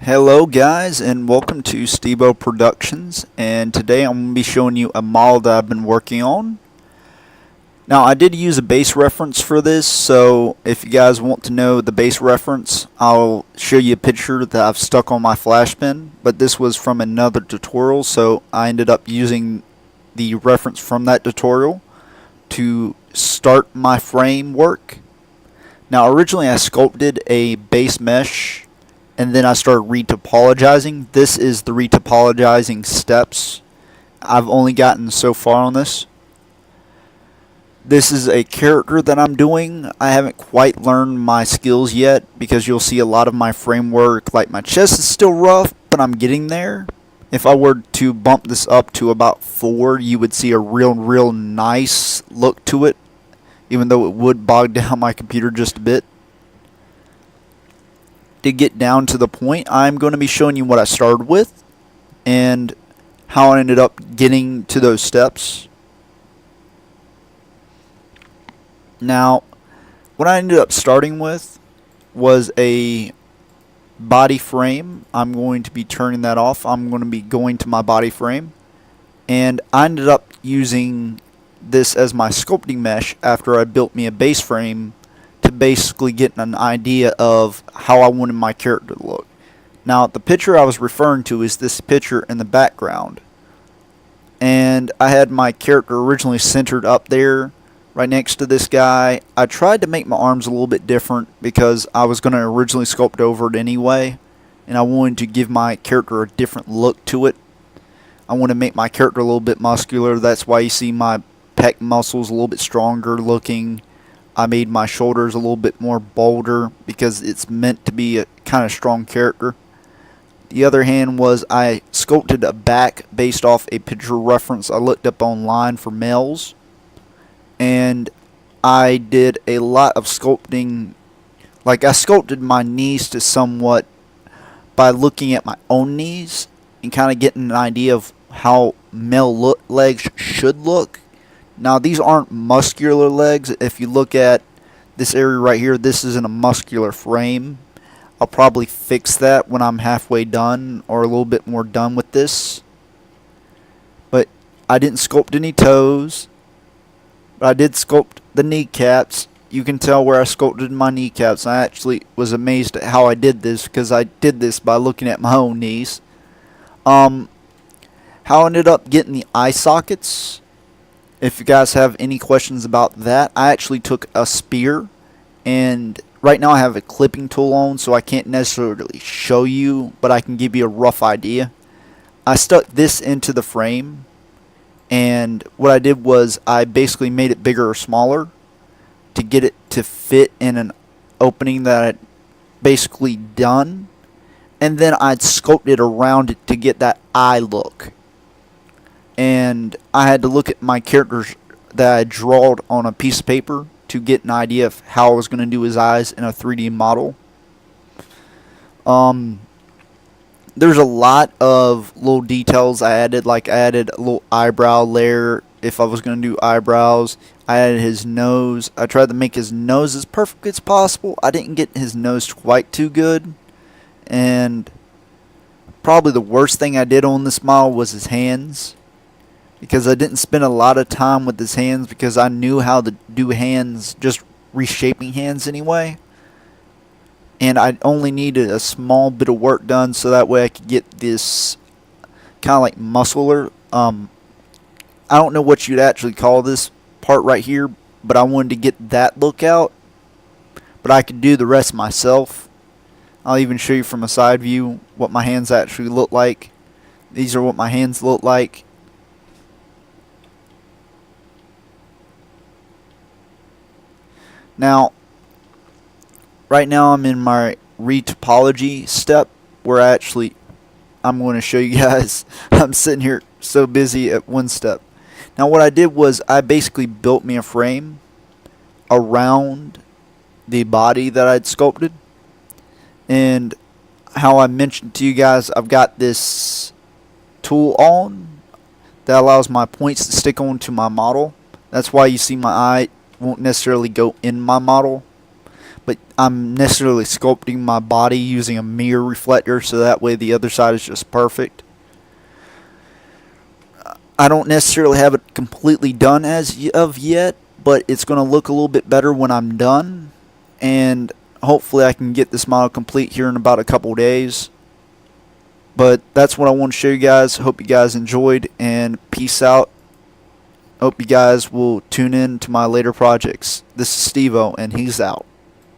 Hello guys, and welcome to Stevo Productions, and today I'm going to be showing you a model that I've been working on. Now I did use a base reference for this, so if you guys want to know the base reference, I'll show you a picture that I've stuck on my flash pen, but this was from another tutorial, so I ended up using the reference from that tutorial to start my framework. Now originally I sculpted a base mesh and then I started retopologizing. This is the retopologizing steps I've only gotten so far on this. This is a character that I'm doing. I haven't quite learned my skills yet because you'll see a lot of my framework, like my chest is still rough, but I'm getting there. If I were to bump this up to about 4, you would see a real nice look to it, even though it would bog down my computer just a bit. To get down to the point, I'm going to be showing you what I started with and how I ended up getting to those steps. Now, what I ended up starting with was a body frame. I'm going to be turning that off. I'm going to be going to my body frame, and I ended up using this as my sculpting mesh after I built me a base frame to basically get an idea of how I wanted my character to look. Now the picture I was referring to is this picture in the background, and I had my character originally centered up there right next to this guy. I tried to make my arms a little bit different because I was going to originally sculpt over it anyway, and I wanted to give my character a different look to it. I want to make my character a little bit muscular. That's why you see my pec muscles a little bit stronger looking. I made my shoulders a little bit more bolder because it's meant to be a kind of strong character. The other hand was I sculpted a back based off a picture reference I looked up online for males. And I did a lot of sculpting. Like I sculpted my knees to somewhat by looking at my own knees and kind of getting an idea of how male legs should look. Now these aren't muscular legs. If you look at this area right here, this isn't a muscular frame. I'll probably fix that when I'm halfway done or a little bit more done with this. But I didn't sculpt any toes. But I did sculpt the kneecaps. You can tell where I sculpted my kneecaps. I actually was amazed at how I did this because I did this by looking at my own knees. How I ended up getting the eye sockets. If you guys have any questions about that, I actually took a spear, and right now I have a clipping tool on, so I can't necessarily show you, but I can give you a rough idea. I stuck this into the frame, and what I did was I basically made it bigger or smaller to get it to fit in an opening that I'd basically done, and then I'd sculpted around it to get that eye look. And I had to look at my characters that I drawed on a piece of paper to get an idea of how I was going to do his eyes in a 3D model. There's a lot of little details I added, like I added a little eyebrow layer if I was going to do eyebrows. I added his nose. I tried to make his nose as perfect as possible. I didn't get his nose quite too good. And probably the worst thing I did on this model was his hands, because I didn't spend a lot of time with his hands because I knew how to do hands, just reshaping hands anyway. And I only needed a small bit of work done so that way I could get this kind of like muscular. I don't know what you'd actually call this part right here, but I wanted to get that look out. But I could do the rest myself. I'll even show you from a side view what my hands actually look like. These are what my hands look like. Now, right now I'm in my retopology step where I'm going to show you guys. I'm sitting here so busy at one step. Now what I did was I basically built me a frame around the body that I'd sculpted. And how I mentioned to you guys, I've got this tool on that allows my points to stick onto my model. That's why you see my eye won't necessarily go in my model. but I'm necessarily sculpting my body using a mirror reflector, so that way the other side is just perfect. I don't necessarily have it completely done as of yet, but it's going to look a little bit better when I'm done, and hopefully I can get this model complete here in about a couple days. But that's what I want to show you guys. Hope you guys enjoyed, and peace out. Hope you guys will tune in to my later projects. This is Steve-O, and he's out.